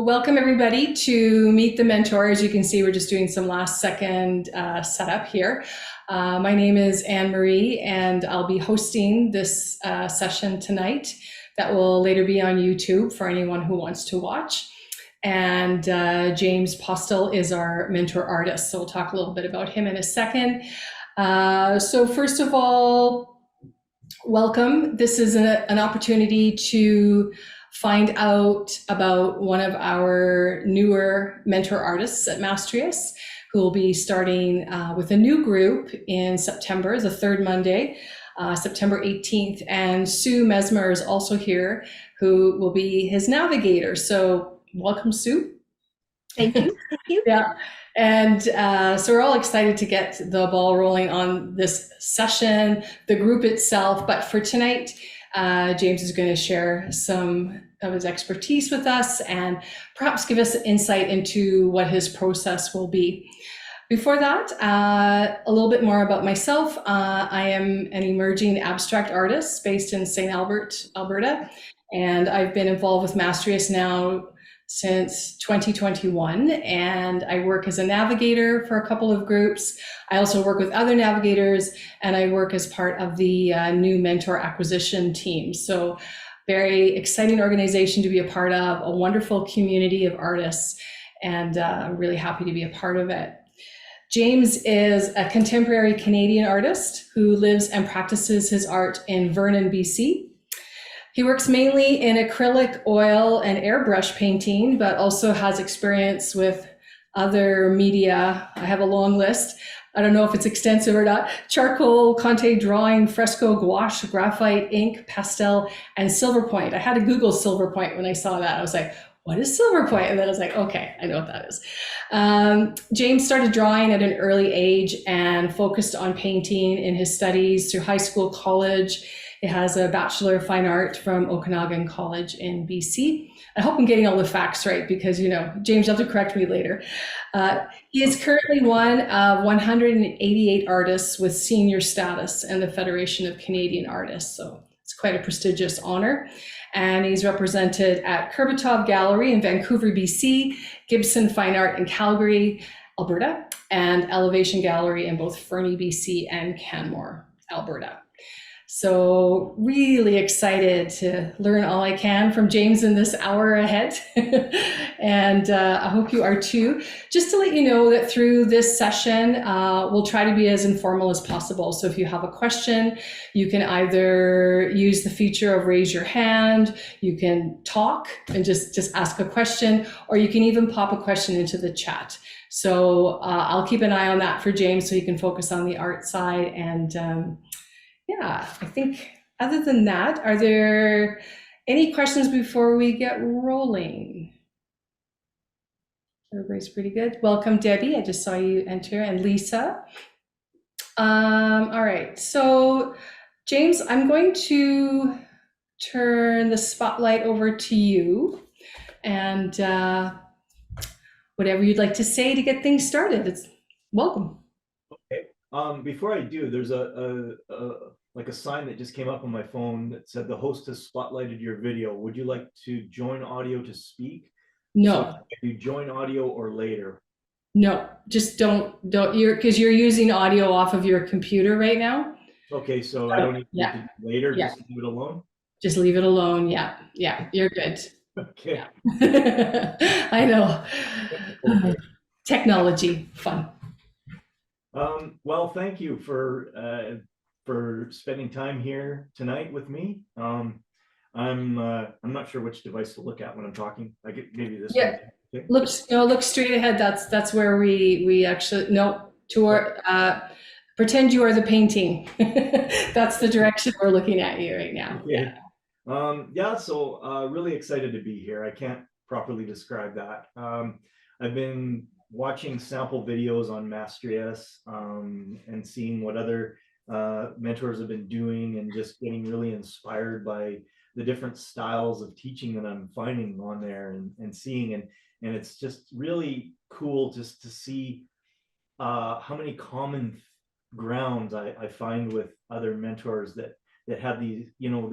welcome everybody to Meet the Mentor. As you can see, we're just doing some last second setup here. My name is Anne Marie, and I'll be hosting this session tonight that will later be on YouTube for anyone who wants to watch. And James Postill is our mentor artist, so we'll talk a little bit about him in a second. So first of all, welcome. This is an opportunity to find out about one of our newer mentor artists at Mastrius, who will be starting with a new group in September, the third Monday, September 18th. And Sue Mesmer is also here, who will be his navigator. So welcome, Sue. Thank you. Thank you. Yeah. And so we're all excited to get the ball rolling on this session, the group itself. But for tonight, James is going to share some of his expertise with us and perhaps give us insight into what his process will be. Before that, a little bit more about myself. I am an emerging abstract artist based in St. Albert, Alberta, and I've been involved with Mastrius now since 2021, and I work as a navigator for a couple of groups. I also work with other navigators, and I work as part of the new mentor acquisition team. So very exciting organization to be a part of, a wonderful community of artists, and I'm really happy to be a part of it. James is a contemporary Canadian artist who lives and practices his art in Vernon, BC. He works mainly in acrylic, oil, and airbrush painting, but also has experience with other media. I have a long list. I don't know if it's extensive or not. Charcoal, Conte drawing, fresco, gouache, graphite, ink, pastel, and silver point. I had to Google silver point when I saw that. I was like, what is silver point? And then I was like, okay, I know what that is. James started drawing at an early age and focused on painting in his studies through high school, college. He has a Bachelor of Fine Art from Okanagan College in BC. I hope I'm getting all the facts right because, you know, James, you'll have to correct me later. He is currently one of 188 artists with senior status in the Federation of Canadian Artists. So it's quite a prestigious honor. And he's represented at Kurbitov Gallery in Vancouver, BC, Gibson Fine Art in Calgary, Alberta, and Elevation Gallery in both Fernie, BC and Canmore, Alberta. So really excited to learn all I can from James in this hour ahead. And I hope you are too. Just to let you know that through this session, we'll try to be as informal as possible. So if you have a question, you can either use the feature of raise your hand, you can talk and just ask a question, or you can even pop a question into the chat. So I'll keep an eye on that for James so he can focus on the art side. And yeah, I think other than that, are there any questions before we get rolling? Everybody's pretty good. Welcome, Debbie. I just saw you enter, and Lisa. All right, so James, I'm going to turn the spotlight over to you, and whatever you'd like to say to get things started, it's welcome. Okay. Before I do, there's like a sign that just came up on my phone that said the host has spotlighted your video. Would you like to join audio to speak? No. So you join audio or later? No, just don't because you're using audio off of your computer right now. Okay, so I don't need to do later, just leave it alone? Just leave it alone, yeah, you're good. Okay. Yeah. I know. Okay. Technology, fun. Well, thank you for spending time here tonight with me. I'm not sure which device to look at when I'm talking. I get maybe this one. Okay. Look straight ahead. That's where we actually pretend you are the painting. That's the direction we're looking at you right now. Okay. Yeah. So really excited to be here. I can't properly describe that. I've been watching sample videos on Mastrius and seeing what other mentors have been doing, and just getting really inspired by the different styles of teaching that I'm finding on there and seeing, and it's just really cool just to see how many common grounds I find with other mentors that have these, you know,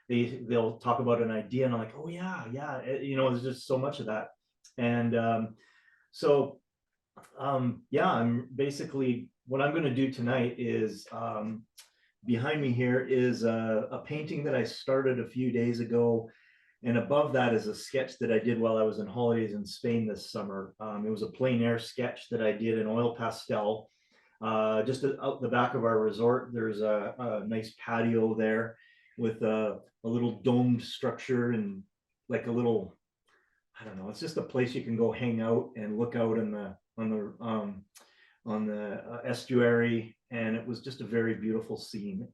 they'll talk about an idea and I'm like, oh yeah, you know, there's just so much of that. And yeah, I'm basically, what I'm going to do tonight is, behind me here is a painting that I started a few days ago. And above that is a sketch that I did while I was on holidays in Spain this summer. It was a plein air sketch that I did in oil pastel. Just out the back of our resort, there's a nice patio there with a little domed structure and like a little, I don't know, it's just a place you can go hang out and look out on the estuary, and it was just a very beautiful scene.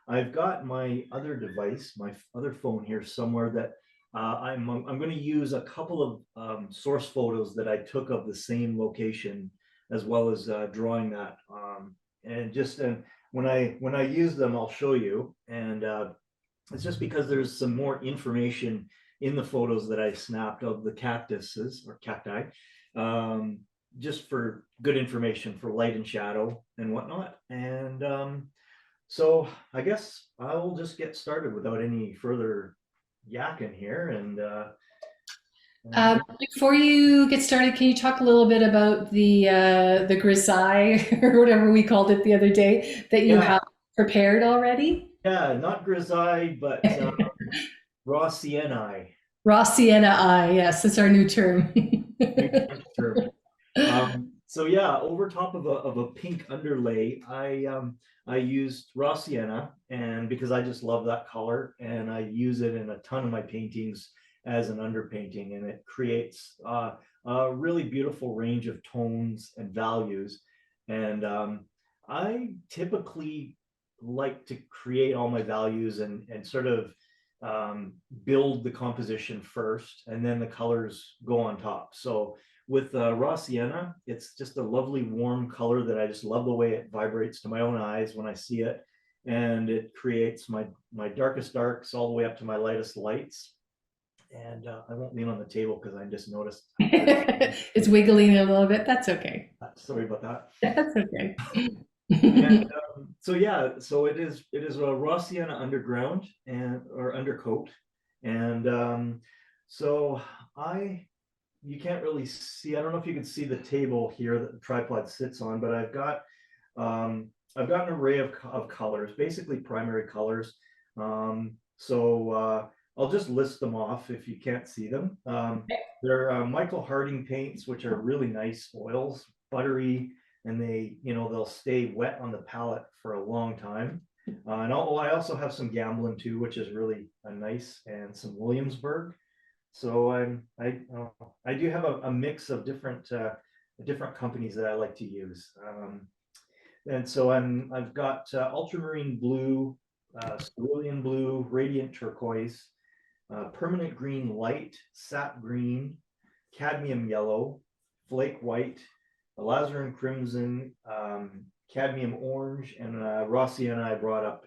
I've got my other device, my other phone here somewhere that I'm going to use a couple of source photos that I took of the same location, as well as drawing that. And just when I use them, I'll show you. And it's just because there's some more information in the photos that I snapped of the cactuses or cacti, just for good information for light and shadow and whatnot. And so I guess I'll just get started without any further yakking here. And before you get started, can you talk a little bit about the grisaille or whatever we called it the other day that you have prepared already? Yeah, not grisaille, but raw siennae. Raw sienna eye, yes, that's our new term. So yeah, over top of a pink underlay, I used raw sienna, and because I just love that color, and I use it in a ton of my paintings as an underpainting, and it creates a really beautiful range of tones and values. And I typically like to create all my values and sort of build the composition first, and then the colors go on top. So with raw sienna, it's just a lovely warm color that I just love the way it vibrates to my own eyes when I see it, and it creates my darkest darks all the way up to my lightest lights. And I won't lean on the table because I just noticed it's wiggling a little bit. That's okay. Sorry about that. That's okay. And so yeah, so it is a raw sienna underground or undercoat, and so you can't really see, I don't know if you can see the table here that the tripod sits on, but I've got an array of colors, basically primary colors. So I'll just list them off if you can't see them. They're Michael Harding paints, which are really nice oils, buttery, and they'll stay wet on the palette for a long time. And I also have some Gamblin too, which is really nice, and some Williamsburg. So I do have a mix of different companies that I like to use. And so I've got ultramarine blue, cerulean blue, radiant turquoise, permanent green light, sap green, cadmium yellow, flake white, alizarin crimson, cadmium orange, and raw sienna I brought up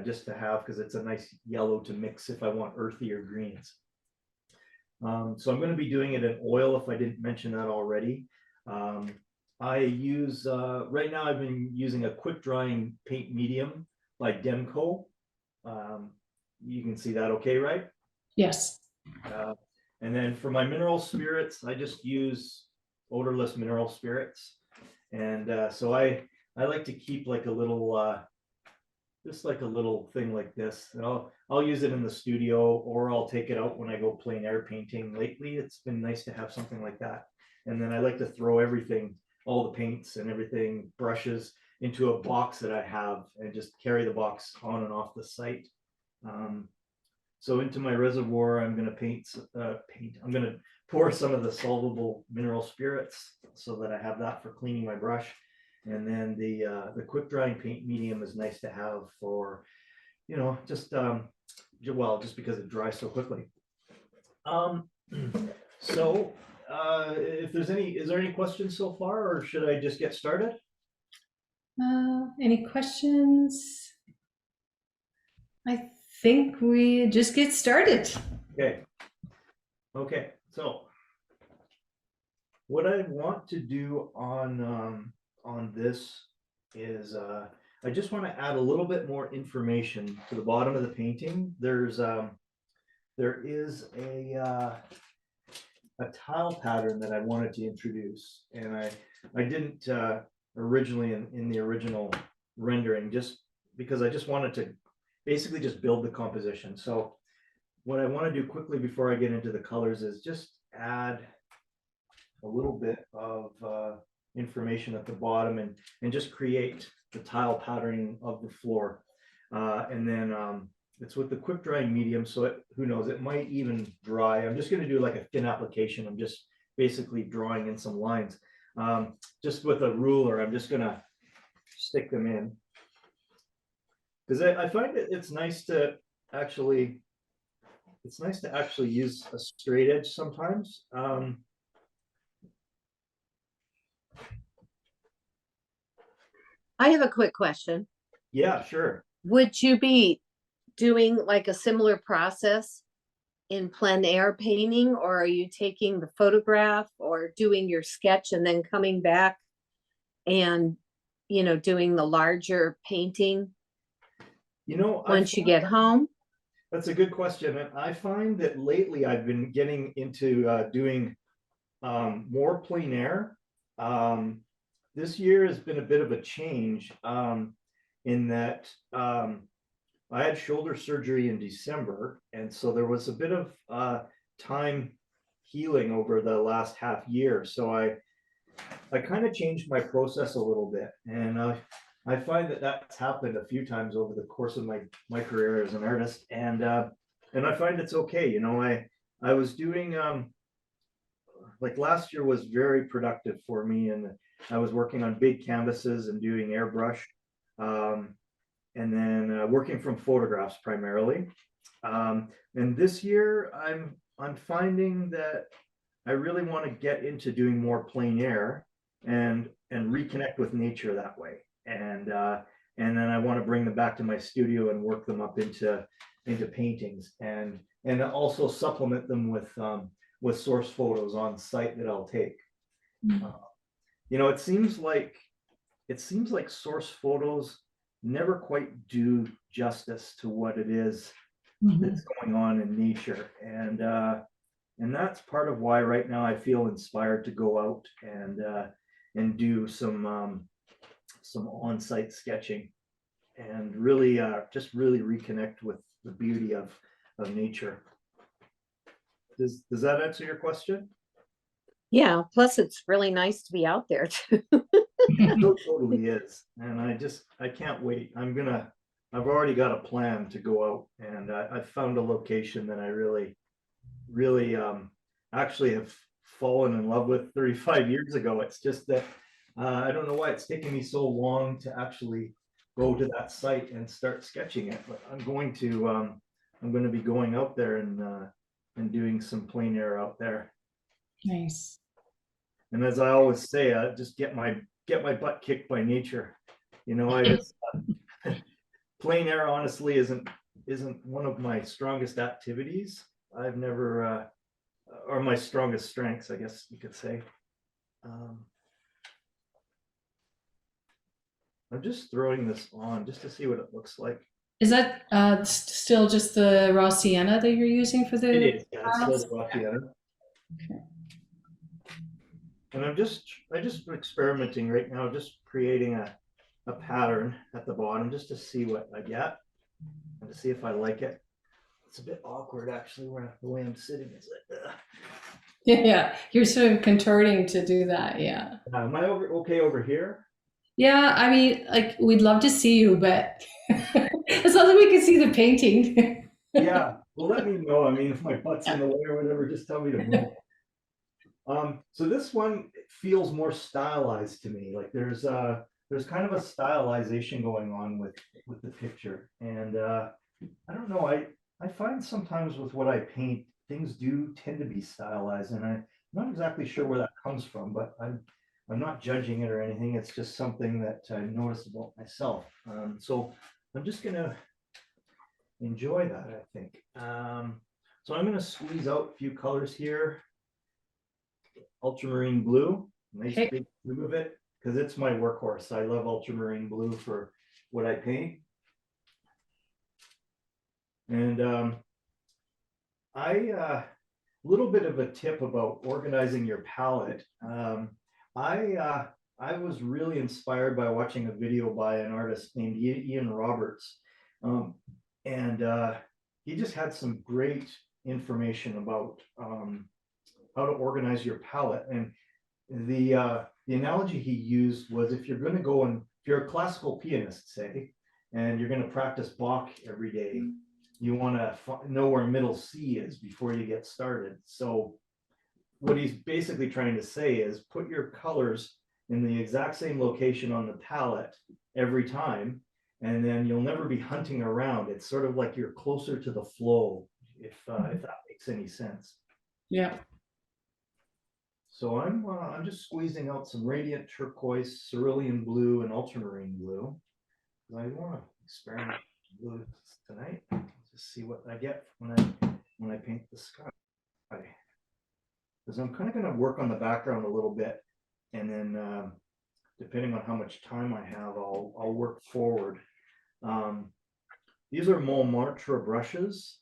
just to have because it's a nice yellow to mix if I want earthier greens. So I'm going to be doing it in oil if I didn't mention that already. I use, right now I've been using a quick drying paint medium by Demco. You can see that okay, right? Yes. And then for my mineral spirits, I just use odorless mineral spirits. And so I like to keep like a little, just like a little thing like this. And I'll use it in the studio, or I'll take it out when I go plein air painting. Lately, it's been nice to have something like that. And then I like to throw everything, all the paints and everything, brushes, into a box that I have, and just carry the box on and off the site. So into my reservoir, I'm going to I'm going to pour some of the solvable mineral spirits so that I have that for cleaning my brush. And then the quick drying paint medium is nice to have for, just just because it dries so quickly. So if is there any questions so far, or should I just get started? Any questions? I think we just get started. Okay. So what I want to do on this is I just want to add a little bit more information to the bottom of the painting. There is a a tile pattern that I wanted to introduce, and I didn't originally in the original rendering, just because I just wanted to basically just build the composition. So what I want to do quickly before I get into the colors is just add a little bit of information at the bottom and just create the tile patterning of the floor. And then it's with the quick drying medium, so who knows, it might even dry. I'm just going to do like a thin application. I'm just basically drawing in some lines. Just with a ruler, I'm just going to stick them in. Because I find it's nice to actually use a straight edge sometimes. I have a quick question. Yeah, sure. Would you be doing like a similar process in plein air painting, or are you taking the photograph or doing your sketch and then coming back and, you know, doing the larger painting You know, once you get home? That's a good question. And I find that lately I've been getting into doing more plein air. This year has been a bit of a change in that I had shoulder surgery in December, and so there was a bit of time healing over the last half year. So I kind of changed my process a little bit, and I find that that's happened a few times over the course of my career as an artist, and I find it's okay. You know, I was doing like last year was very productive for me, and I was working on big canvases and doing airbrush, and then working from photographs primarily. And this year, I'm finding that I really want to get into doing more plein air and reconnect with nature that way. And then I want to bring them back to my studio and work them up into paintings, and also supplement them with source photos on site that I'll take. You know, it seems like source photos never quite do justice to what it is that's going on in nature, and that's part of why right now I feel inspired to go out and do some on-site sketching and really just really reconnect with the beauty of nature. Does that answer your question? Yeah, plus it's really nice to be out there too. It totally is, and I can't wait. I've already got a plan to go out, and I found a location that I really actually have fallen in love with 35 years ago. It's just that I don't know why it's taken me so long to actually go to that site and start sketching it, but I'm going to be going out there and doing some plein air out there. Nice. And as I always say, I just get my butt kicked by nature. You know, I just plein air honestly isn't one of my strongest activities. I've never or my strongest strengths, I guess you could say. I'm just throwing this on just to see what it looks like. Is that still just the raw sienna that you're using for the? It is, yeah, it's still the raw sienna. Okay. And I'm just experimenting right now, just creating a pattern at the bottom just to see what I get and to see if I like it. It's a bit awkward actually where the way I'm sitting is like Yeah, you're sort of contorting to do that. Yeah. am I okay over here? Yeah, I mean, like we'd love to see you, but as long as we can see the painting. Yeah, well, let me know. I mean, if my butt's in the way or whatever, just tell me to move. So this one feels more stylized to me. Like there's kind of a stylization going on with the picture, and I don't know. I find sometimes with what I paint, things do tend to be stylized, and I'm not exactly sure where that comes from, but I'm not judging it or anything. It's just something that I noticed about myself. So I'm just gonna enjoy that, I think. So I'm gonna squeeze out a few colors here. Ultramarine blue, nice Okay. big tube of it, because it's my workhorse. I love ultramarine blue for what I paint. And little bit of a tip about organizing your palette. I was really inspired by watching a video by an artist named Ian Roberts. And he just had some great information about how to organize your palette. And the analogy he used was, if you're going to go and if you're a classical pianist, say, and you're going to practice Bach every day, you want to know where middle C is before you get started. So what he's basically trying to say is, put your colors in the exact same location on the palette every time, and then you'll never be hunting around. It's sort of like you're closer to the flow, if that makes any sense. Yeah. So I'm just squeezing out some radiant turquoise, cerulean blue, and ultramarine blue. I want to experiment with blue tonight. Just see what I get when I paint the sky. Because I'm kind of going to work on the background a little bit, and then depending on how much time I have, I'll work forward. These are Montmartre brushes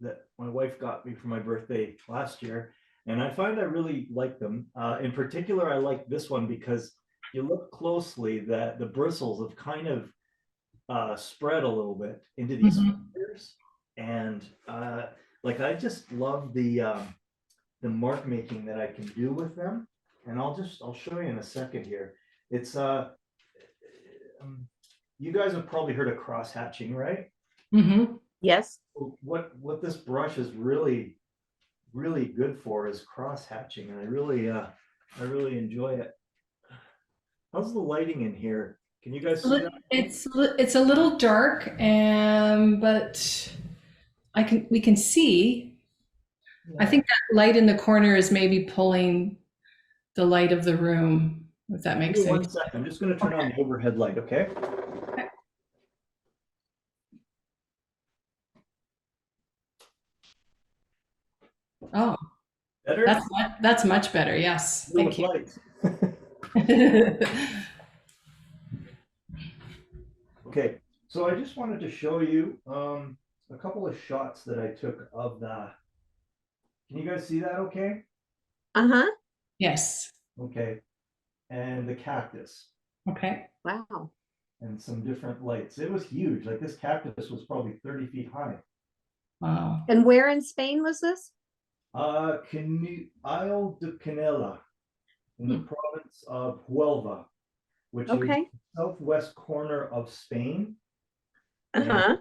that my wife got me for my birthday last year, and I find I really like them. In particular, I like this one because you look closely, that the bristles have kind of spread a little bit into these fingers, and like, I just love the mark making that I can do with them. And I'll show you in a second here. It's you guys have probably heard of cross hatching, right? Mm-hmm. Yes. What this brush is really good for is cross hatching, and I really enjoy it. How's the lighting in here? Can you guys see that? It's a little dark, but we can see. I think that light in the corner is maybe pulling the light of the room, if that makes Give me 1 sense. second. I'm just going to turn on the overhead light, okay? Oh, Better? that's much better. Yes, thank you. Okay, so I just wanted to show you a couple of shots that I took of the. Can you guys see that okay? Uh-huh. Yes. Okay. And the cactus Okay. Wow. and some different lights. It was huge. Like, this cactus was probably 30 feet high. Wow. And where in Spain was this? Isle de Canela in the province of Huelva, which is the southwest corner of Spain. Uh-huh.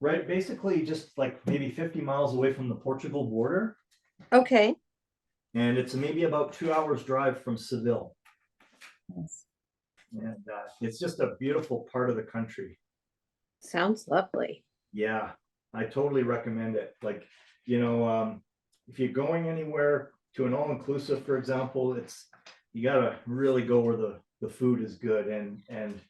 Right, basically just like maybe 50 miles away from the Portugal border. Okay. And it's maybe about 2 hours drive from Seville. Yes. And it's just a beautiful part of the country. Sounds lovely. Yeah, I totally recommend it. Like, if you're going anywhere to an all-inclusive, for example, you gotta really go where the food is good, and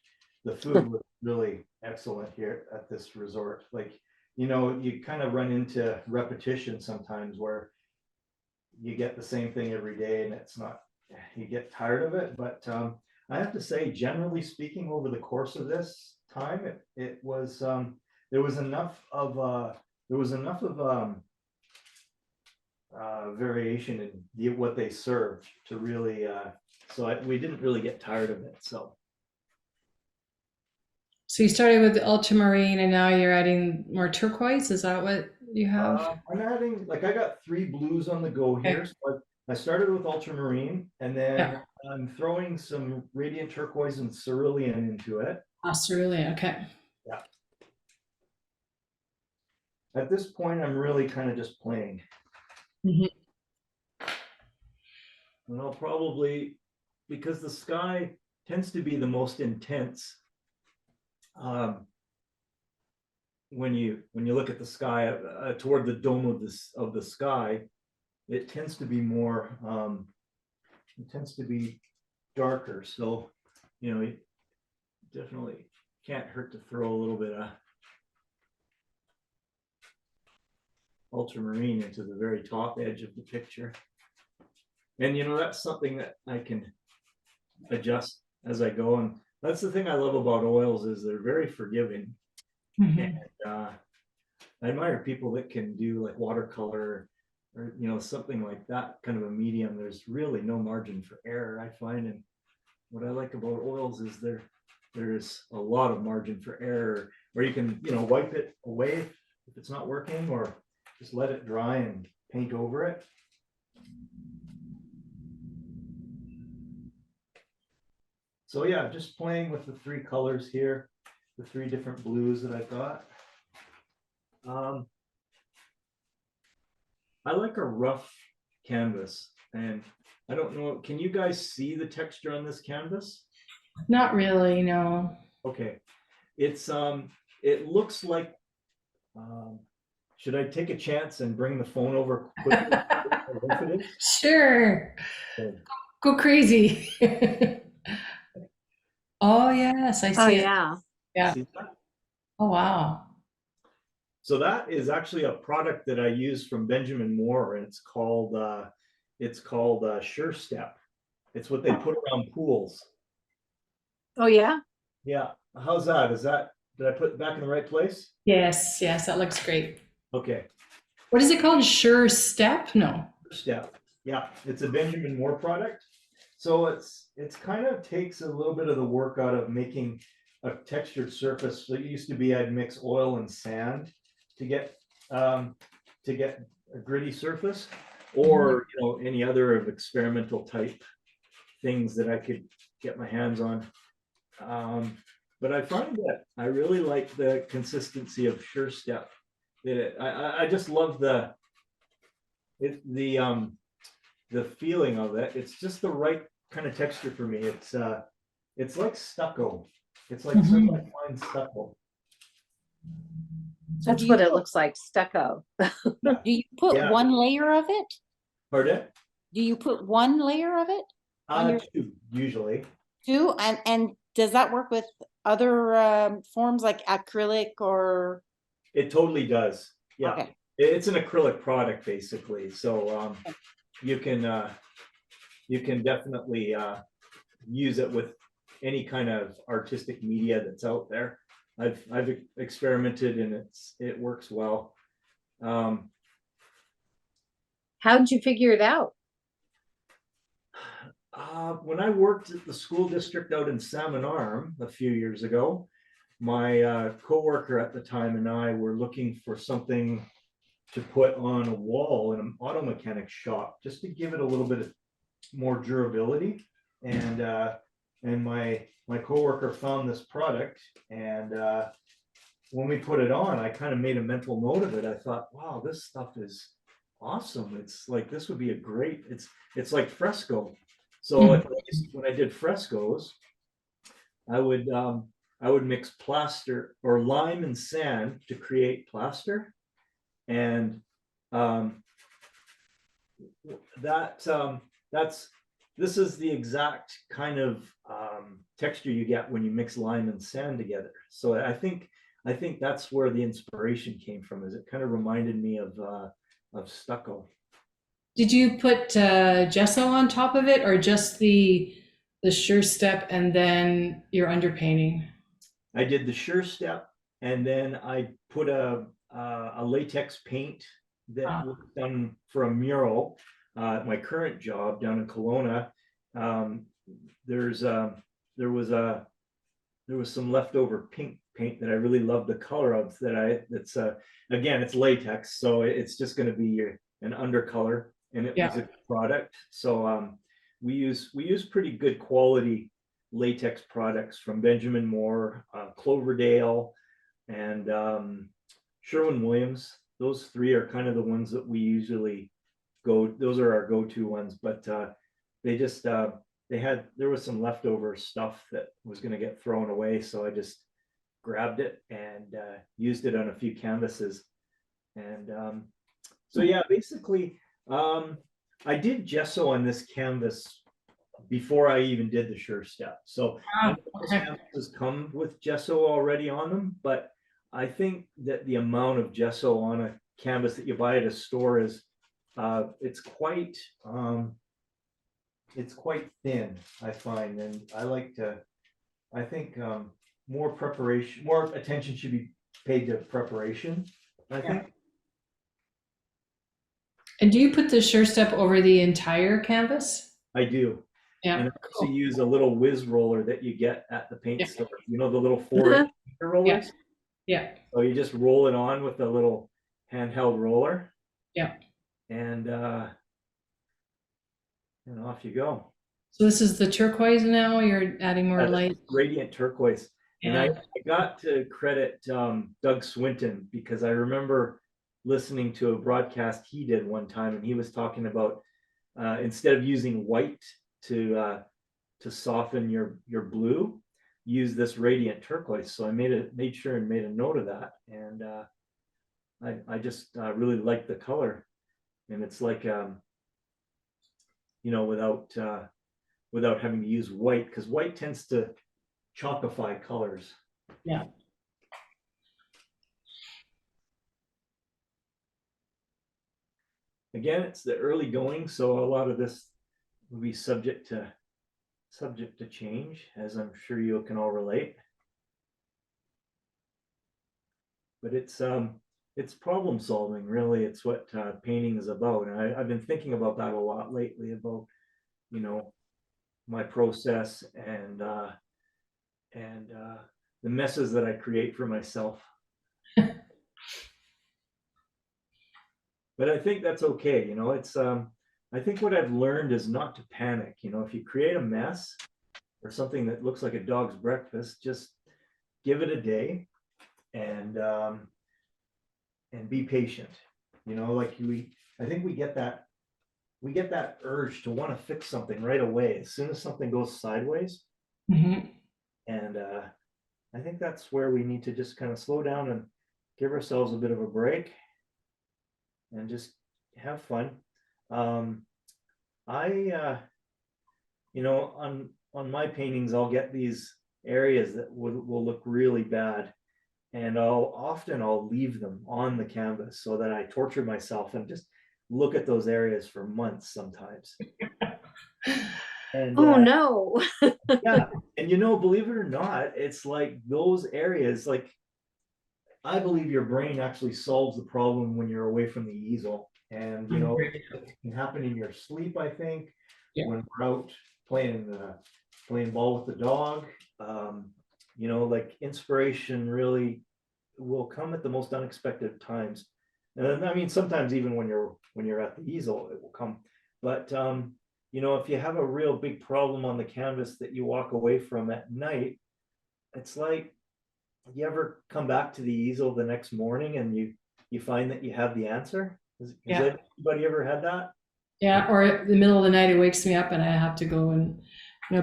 the food was really excellent here at this resort. Like, you kind of run into repetition sometimes where you get the same thing every day, and you get tired of it. But I have to say, generally speaking, over the course of this time, it was there was enough of variation in what they served to really we didn't really get tired of it. So you started with the ultramarine, and now you're adding more turquoise. Is that what you have? I'm adding, like, I got 3 blues on the go here. Okay. So I started with ultramarine, and then I'm throwing some radiant turquoise and cerulean into it. Cerulean, okay. Yeah. At this point, I'm really kind of just playing. Mm-hmm. And I'll probably, because the sky tends to be the most intense. When you look at the sky toward the dome of the sky, it tends to be more. It tends to be darker. So, it definitely can't hurt to throw a little bit of ultramarine into the very top edge of the picture. And that's something that I can adjust as I go. And that's the thing I love about oils, is they're very forgiving. Mm-hmm. And I admire people that can do like watercolor or something like that, kind of a medium, there's really no margin for error, I find. And what I like about oils is there's a lot of margin for error, where you can wipe it away if it's not working, or just let it dry and paint over it. So yeah, just playing with the 3 colors here, the 3 different blues that I've got. I like a rough canvas, and I don't know, can you guys see the texture on this canvas? Not really, no. Okay, it's it looks like, should I take a chance and bring the phone over quickly? It is? Sure. Okay. Go crazy. Oh, yes, I Oh, see it. yeah. Yeah. See that? Oh, wow. So that is actually a product that I use from Benjamin Moore, and it's called Sure Step. It's what they put around pools. Oh, yeah. Yeah, how's that? Did I put it back in the right place? Yes, yes, that looks great. Okay, What is it called? Sure Step? No. Step. Yeah, it's a Benjamin Moore product. So it's kind of takes a little bit of the work out of making a textured surface. So it used to be I'd mix oil and sand to get a gritty surface, or any other of experimental type things that I could get my hands on. But I find that I really like the consistency of Sure Step. I just love the feeling of it. It's just the right kind of texture for me. It's like stucco. It's like semi-fine stucco. So That's what it looks like, stucco. do you put Yeah. one layer of it? Pardon? Do you put one layer of it on your 2 usually. too? And does that work with other forms like acrylic or? It totally does. Yeah. Okay. It's an acrylic product basically. So you can definitely use it with any kind of artistic media that's out there. I've experimented, and it works well. How'd you figure it out? When I worked at the school district out in Salmon Arm a few years ago, my coworker at the time and I were looking for something to put on a wall in an auto mechanic shop, just to give it a little bit of more durability. And my coworker found this product, and when we put it on, I kind of made a mental note of it. I thought, wow, this stuff is awesome. It's like, this would be a great, it's like fresco. So when I did frescoes, I would mix plaster or lime and sand to create plaster. And this is the exact kind of texture you get when you mix lime and sand together. So I think that's where the inspiration came from. Is it kind of reminded me of stucco. Did you put gesso on top of it, or just the Sure Step and then your underpainting? I did the Sure Step, and then I put a latex paint that was done for a mural at my current job down in Kelowna. There was some leftover pink paint that I really love the color of. That's again, it's latex, so it's just going to be an undercolor, and it was a good product. So we use pretty good quality latex products from Benjamin Moore, Cloverdale, and Sherwin-Williams. Those 3 are kind of the ones that we usually go. Those are our go-to ones. But they just there was some leftover stuff that was going to get thrown away, so I just grabbed it and used it on a few canvases. And so yeah, basically I did gesso on this canvas before I even did the Sure Step. So most canvases come with gesso already on them, but I think that the amount of gesso on a canvas that you buy at a store is it's quite thin, I find. And I think more attention should be paid to preparation, I think. And do you put the Sure Step over the entire canvas? I do. Yeah. And I also Cool. use a little whiz roller that you get at the paint Yeah. store. You know, the little 4-inch rollers? Yeah. So you just roll it on with a little handheld roller. Yeah. And off you go. So this is the turquoise now. You're adding more light. Radiant turquoise. And I Yeah. got to credit Doug Swinton, because I remember listening to a broadcast he did one time, and he was talking about instead of using white to soften your blue, use this radiant turquoise. So I made sure and made a note of that, and I just really like the color, and it's like without having to use white, because white tends to chalkify colors. Yeah. Again, it's the early going, so a lot of this will be subject to change, as I'm sure you can all relate. But it's problem solving, really. It's what painting is about, and I've been thinking about that a lot lately, about my process and the messes that I create for myself. But I think that's okay. It's I think what I've learned is not to panic. If you create a mess or something that looks like a dog's breakfast, just give it a day and be patient. Like I think we get that urge to want to fix something right away as soon as something goes sideways. Mm-hmm. And I think that's where we need to just kind of slow down and give ourselves a bit of a break and just have fun. On my paintings, I'll get these areas that will look really bad, and I'll leave them on the canvas so that I torture myself and just look at those areas for months sometimes. And Oh no. yeah, and believe it or not, it's like those areas, like I believe your brain actually solves the problem when you're away from the easel. And it can happen in your sleep, I think. Yeah. When we're out playing ball with the dog, like inspiration really will come at the most unexpected times. And I mean, sometimes even when you're at the easel, it will come. But if you have a real big problem on the canvas that you walk away from at night, it's like, you ever come back to the easel the next morning and you find that you have the answer? Has anybody ever had that? Yeah. Or in the middle of the night, it wakes me up and I have to go and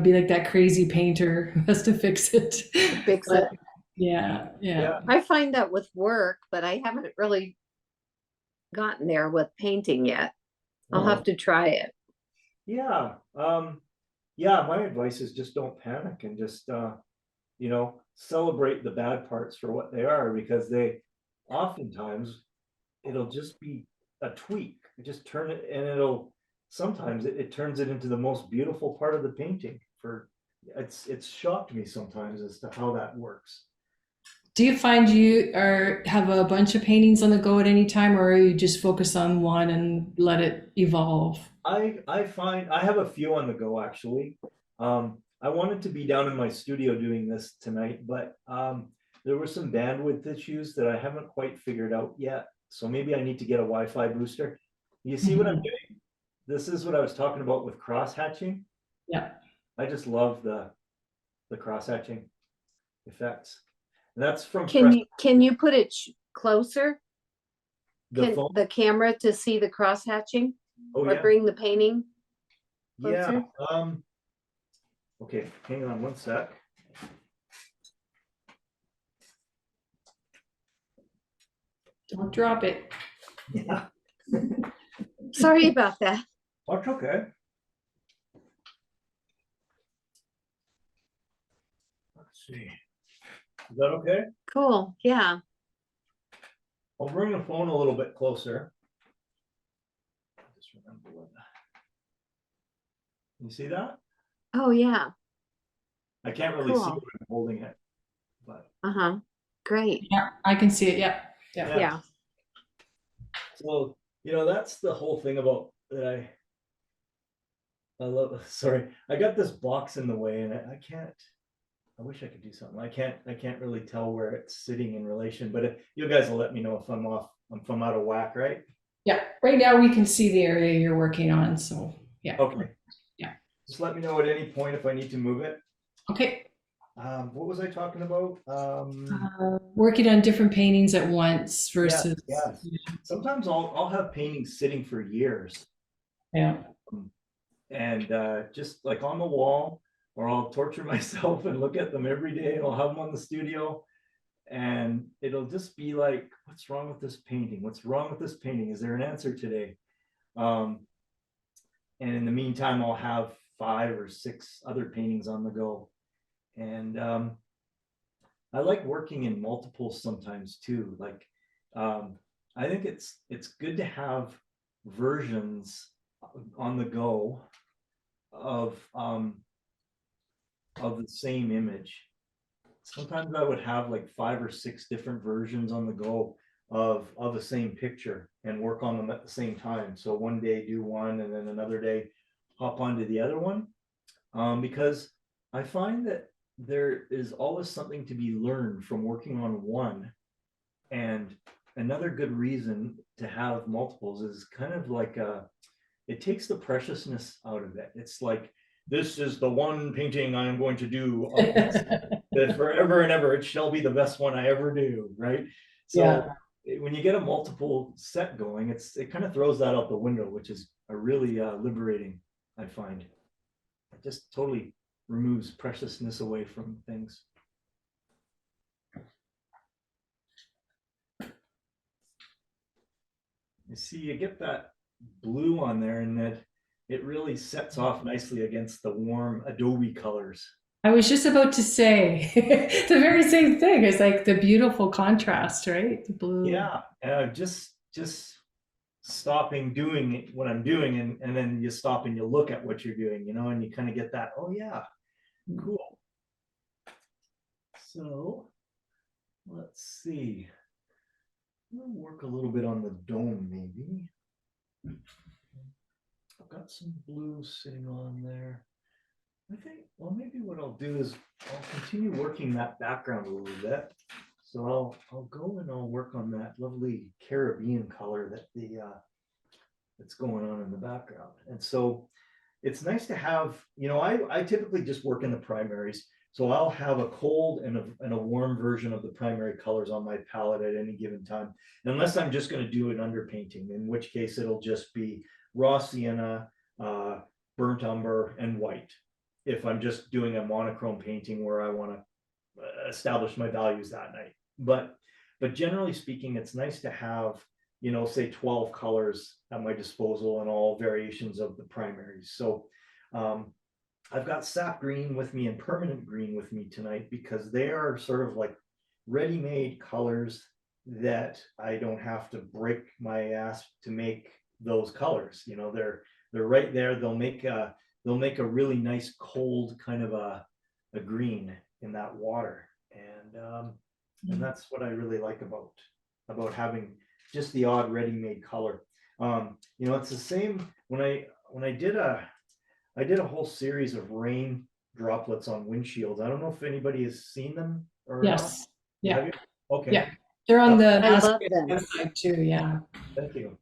be like that crazy painter who has to fix it. Fix it. Yeah. I find that with work, but I haven't really gotten there with painting yet. I'll have to try it. Yeah. My advice is just don't panic and just celebrate the bad parts for what they are, because they oftentimes it'll just be a tweak. Just turn it, and sometimes it turns it into the most beautiful part of the painting. It's shocked me sometimes as to how that works. Do you find you have a bunch of paintings on the go at any time, or you just focus on one and let it evolve? I find I have a few on the go, actually. I wanted to be down in my studio doing this tonight, but there were some bandwidth issues that I haven't quite figured out yet. So maybe I need to get a Wi-Fi booster. You see what I'm doing? This is what I was talking about with cross hatching. Yeah. I just love the cross hatching effects. And that's from Can you put it closer? the phone. The camera to see the cross hatching? Oh, or yeah. bring the painting Yeah. closer? Okay, hang on one sec. Don't drop it. Yeah. Sorry about that. That's okay. Let's see. Is that okay? Cool. Yeah. I'll bring the phone a little bit closer. Just remember what. You see that? Oh yeah. I can't really see Cool. when I'm holding it, but Great. Yeah, I can see it. Yeah. Yeah. so That's the whole thing about that I love, sorry, I got this box in the way and I can't, I wish I could do something. I can't really tell where it's sitting in relation, but if you guys will let me know if I'm off, if I'm out of whack, right? Yeah, right now we can see the area you're working on, so yeah. Okay. Yeah. Just let me know at any point if I need to move it. Okay. What was I talking about? Working on different paintings at once versus. Yes. Sometimes I'll have paintings sitting for years. Yeah. And just like on the wall, or I'll torture myself and look at them every day, and I'll have them on the studio, and it'll just be like, what's wrong with this painting? What's wrong with this painting? Is there an answer today? And in the meantime, I'll have 5 or 6 other paintings on the go. And I like working in multiples sometimes too. Like I think it's good to have versions on the go of the same image. Sometimes I would have like 5 or 6 different versions on the go of the same picture and work on them at the same time. So one day do one and then another day hop onto the other one, because I find that there is always something to be learned from working on one. And another good reason to have multiples is kind of like it takes the preciousness out of it. It's like, this is the one painting I'm going to do that forever and ever. It shall be the best one I ever do, right? So when you get a multiple set going, it kind of throws that out the window, which is a really liberating, I find. It just totally removes preciousness away from things. You see, you get that blue on there, and that it really sets off nicely against the warm Adobe colors. I was just about to say the very same thing. It's like the beautiful contrast, right? The blue. Yeah, just stopping doing what I'm doing, and then you stop and you look at what you're doing, and you kind of get that, oh yeah, cool. So let's see. We'll work a little bit on the dome, maybe. I've got some blue sitting on there. I think, well, maybe what I'll do is I'll continue working that background a little bit. So I'll go and I'll work on that lovely Caribbean color that that's going on in the background. And so it's nice to have, I typically just work in the primaries. So I'll have a cold and a warm version of the primary colors on my palette at any given time, unless I'm just going to do an underpainting, in which case it'll just be raw sienna, burnt umber, and white. If I'm just doing a monochrome painting where I want to establish my values that night. But generally speaking, it's nice to have, say 12 colors at my disposal and all variations of the primaries. So I've got sap green with me and permanent green with me tonight, because they are sort of like ready-made colors that I don't have to break my ass to make those colors. They're right there. They'll make a really nice cold kind of a green in that water. And that's what I really like about having just the odd ready-made color. It's the same when I did a whole series of rain droplets on windshields. I don't know if anybody has seen them or Yes. not. Yeah. Okay. Yeah. They're on the I love them. website too. Yeah. Thank you.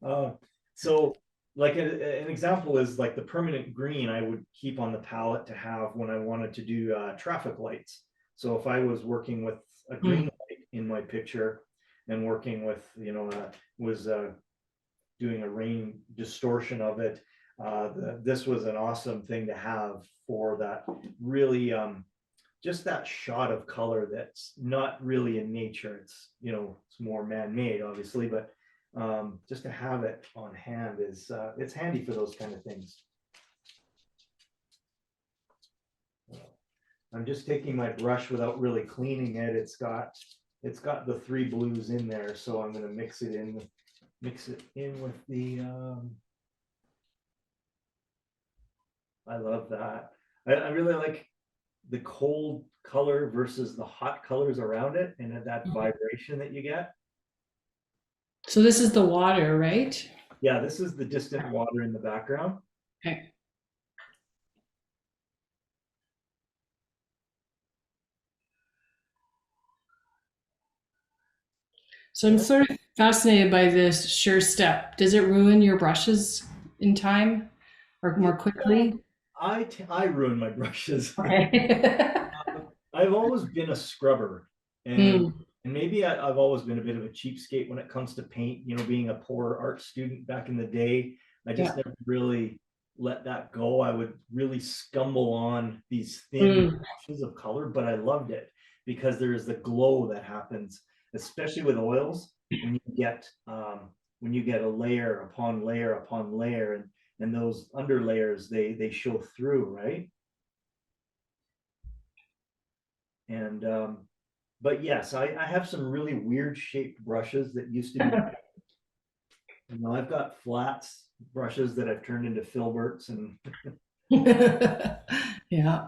So like an example is like the permanent green I would keep on the palette to have when I wanted to do traffic lights. So if I was working with a green light in my picture and working with, was doing a rain distortion of it, this was an awesome thing to have for that really just that shot of color that's not really in nature. It's it's more man-made obviously, but just to have it on hand is it's handy for those kind of things. I'm just taking my brush without really cleaning it. It's got the 3 blues in there, so I'm going to mix it in with the I love that. I really like the cold color versus the hot colors around it, and that vibration that you get. So this is the water, right? Yeah, this is the distant water in the background. Okay. So I'm sort of fascinated by this sure step. Does it ruin your brushes in time or more quickly? I ruin my brushes. Okay. I've always been a scrubber, and Mm, maybe I've always been a bit of a cheapskate when it comes to paint. You know, being a poor art student back in the day, I just yeah. never really let that go. I would really scumble on these thin Mm, washes of color, but I loved it because there is the glow that happens, especially with oils when you get a layer upon layer upon layer, and those under layers they show through, right? And but yes, I have some really weird shaped brushes that used to be, you know, I've got flats brushes that I've turned into filberts, and yeah.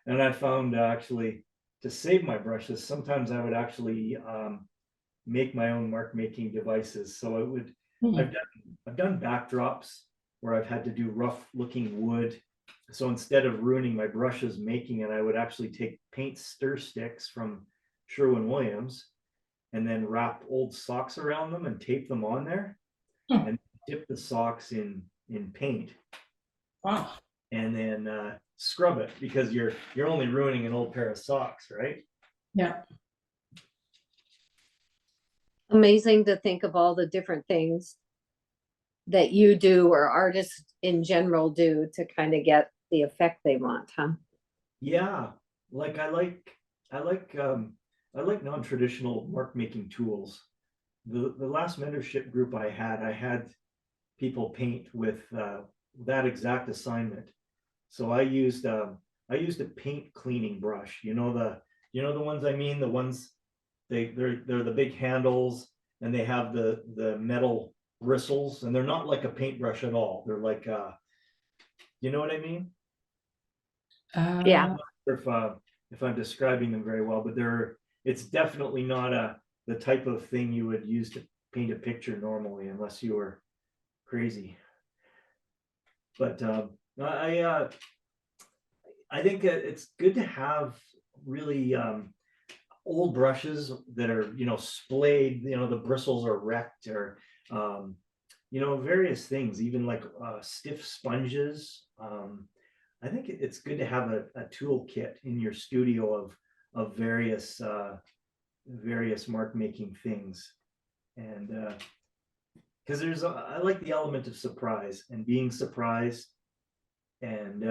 I found actually to save my brushes, sometimes I would actually make my own mark making devices. So it would, Mm, I've done backdrops where I've had to do rough looking wood. So instead of ruining my brushes making it, I would actually take paint stir sticks from Sherwin-Williams and then wrap old socks around them and tape them on there Hmm. and dip the socks in paint Wow. and then scrub it, because you're only ruining an old pair of socks, right? Yeah. Amazing to think of all the different things that you do or artists in general do to kind of get the effect they want, huh? Yeah, like I like I like non-traditional mark making tools. The last mentorship group I had people paint with that exact assignment. So I used a paint cleaning brush. You know the ones I mean, the ones they're the big handles, and they have the metal bristles, and they're not like a paintbrush at all. They're like you know what I mean? Yeah. Uh, If I'm describing them very well, but it's definitely not the type of thing you would use to paint a picture normally, unless you were crazy. But I think it's good to have really old brushes that are, you know, splayed, you know, the bristles are wrecked, or um, you know, various things, even like stiff sponges. I think it's good to have a toolkit in your studio of various mark making things, and because I like the element of surprise and being surprised, and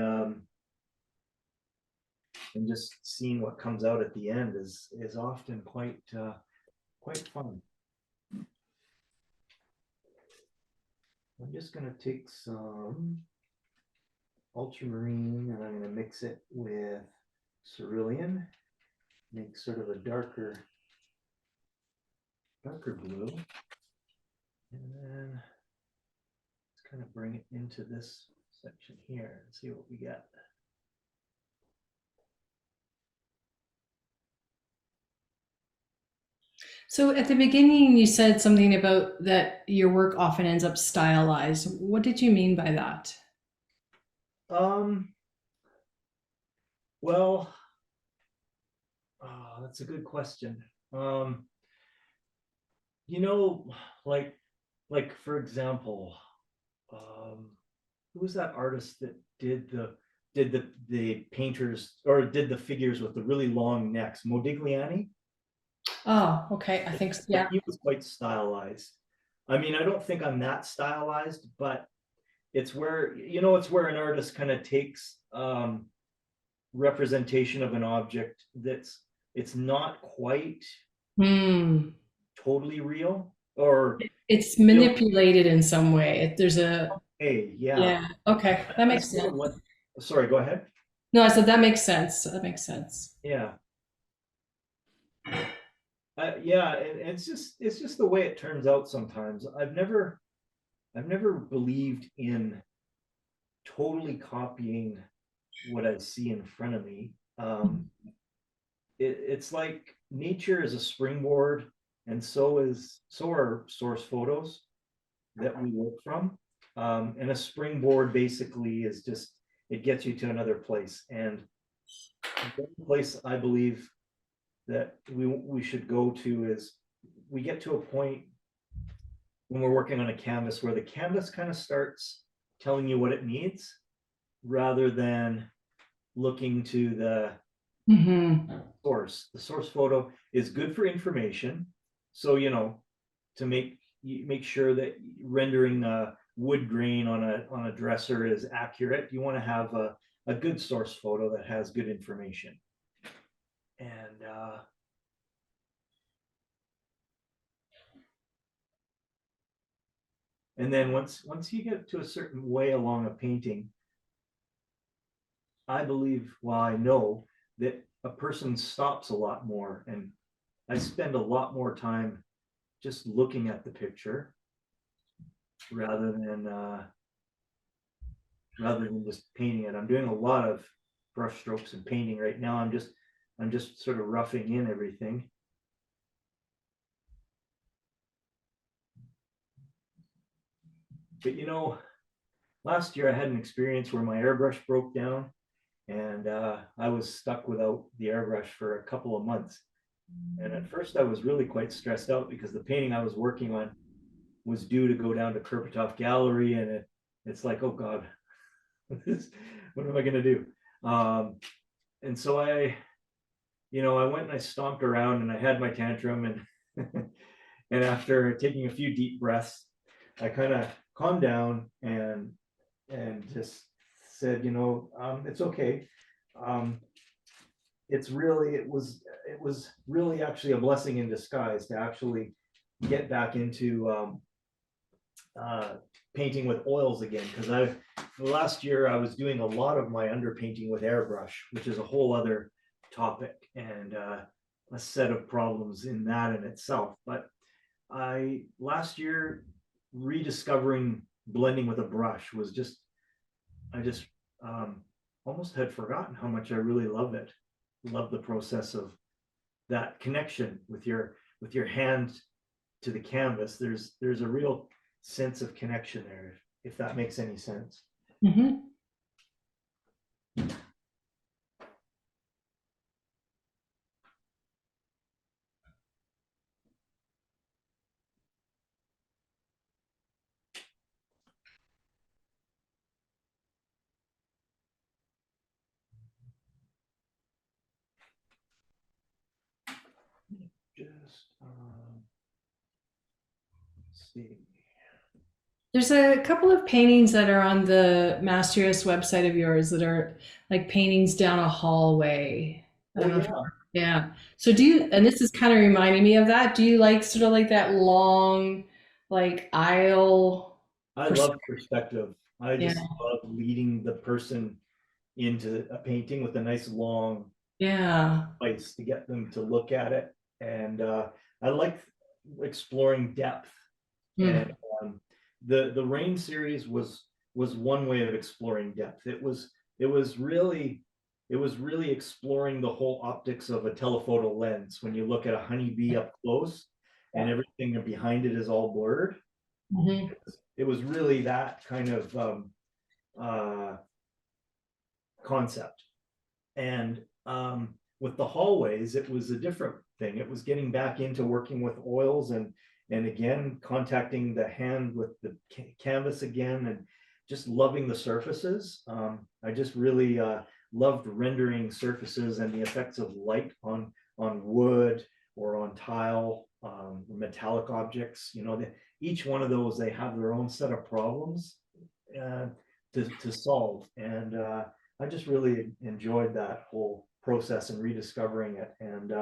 just seeing what comes out at the end is often quite fun. I'm just gonna take some ultramarine and I'm gonna mix it with cerulean, make sort of a darker blue, and then let's kind of bring it into this section here and see what we get. so at the beginning, you said something about that your work often ends up stylized. What did you mean by that? Um, well, that's a good question. You know, like for example, um, who was that artist that did the painters, or did the figures with the really long necks? Modigliani. Oh, okay. I think, yeah. He was quite stylized. I mean, I don't think I'm that stylized, but it's where, you know, it's where an artist kind of takes representation of an object it's not quite Hmm. totally real, or It's real. manipulated in some way. There's a, Hey, yeah. yeah. Okay. That That's makes sort of sense. what. Sorry, go ahead. No, I said that makes sense. That makes sense. Yeah. Yeah, and it's just the way it turns out sometimes. I've never believed in totally copying what I see in front of me. It's like nature is a springboard, and so are source photos that we work from. And a springboard basically is just, it gets you to another place. And the place I believe that we should go to is, we get to a point when we're working on a canvas where the canvas kind of starts telling you what it needs, rather than looking to the source. The source photo is good for information. So, to make sure that rendering a wood grain on a dresser is accurate, you want to have a good source photo that has good information. And then once you get to a certain way along a painting, I believe, well, I know that a person stops a lot more, and I spend a lot more time just looking at the picture rather than just painting it. I'm doing a lot of brush strokes and painting right now. I'm just sort of roughing in everything. But last year I had an experience where my airbrush broke down, and I was stuck without the airbrush for a couple of months. And at first I was really quite stressed out, because the painting I was working on was due to go down to Kirpitov Gallery, and it's like, oh God, what am I gonna do? And so I went and I stomped around and I had my tantrum, and and after taking a few deep breaths, I kind of calmed down and just said, it's okay. It was really actually a blessing in disguise to actually get back into painting with oils again, because last year I was doing a lot of my underpainting with airbrush, which is a whole other topic and a set of problems in that in itself. But last year, rediscovering blending with a brush was I just almost had forgotten how much I really love it. Love the process of that connection with your hand to the canvas. There's a real sense of connection there, if that makes any sense. Just see. There's a couple of paintings that are on the Mastrius website of yours that are like paintings down a hallway. I don't know if yeah. So and this is kind of reminding me of that. Do you like sort of like that long, like aisle? I love perspective. I just love leading the person into a painting with a nice long place to get them to look at it. And I like exploring depth. And the Rain series was one way of exploring depth. It was really exploring the whole optics of a telephoto lens. When you look at a honeybee up close and everything behind it is all blurred, it was really that kind of concept. And with the hallways, it was a different thing. It was getting back into working with oils and again contacting the hand with the canvas again, and just loving the surfaces. I just really loved rendering surfaces and the effects of light on wood or on tile, metallic objects. Each one of those, they have their own set of problems to solve, and I just really enjoyed that whole process and rediscovering it. And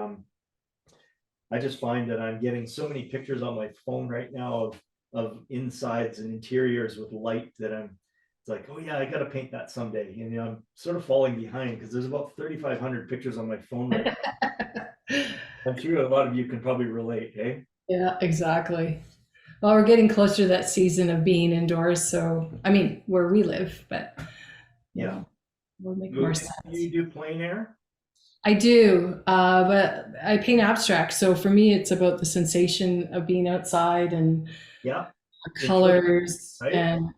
I just find that I'm getting so many pictures on my phone right now of insides and interiors with light that it's like, oh yeah, I got to paint that someday. And I'm sort of falling behind because there's about 3,500 pictures on my phone right now. I'm sure a lot of you can probably relate, eh? Yeah, exactly. Well, we're getting closer to that season of being indoors. So, I mean, where we live, but yeah, will make more sense. You do plein air? I do, but I paint abstract. So for me, it's about the sensation of being outside and Yeah, interpret, colors right? and